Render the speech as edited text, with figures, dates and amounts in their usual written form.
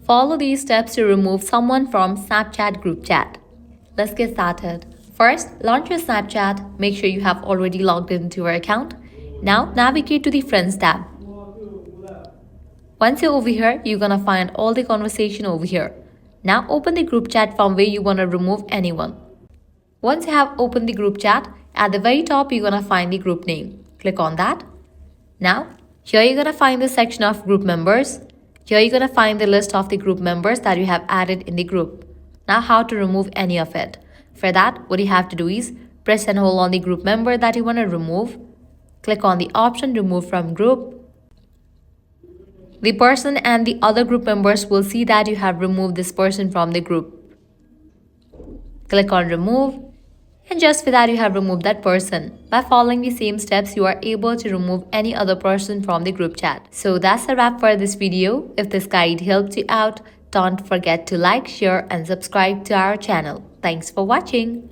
Follow these steps to remove someone from Snapchat group chat. Let's get started. First, launch your Snapchat. Make sure you have already logged into your account. Now, navigate to the Friends tab. Once you're over here, you're gonna find all the conversation over here. Now, open the group chat from where you wanna remove anyone. Once you have opened the group chat, at the very top, you're gonna find the group name. Click on that. Now, here you're gonna find the section of group members. Here you're gonna find the list of the group members that you have added in the group. Now, how to remove any of it. For that, what you have to do is press and hold on the group member that you wanna remove. Click on the option Remove from Group. The person and the other group members will see that you have removed this person from the group. Click on Remove. And just for that, you have removed that person. By following the same steps, you are able to remove any other person from the group chat. So that's a wrap for this video. If this guide helped you out, don't forget to like, share and subscribe to our channel. Thanks for watching.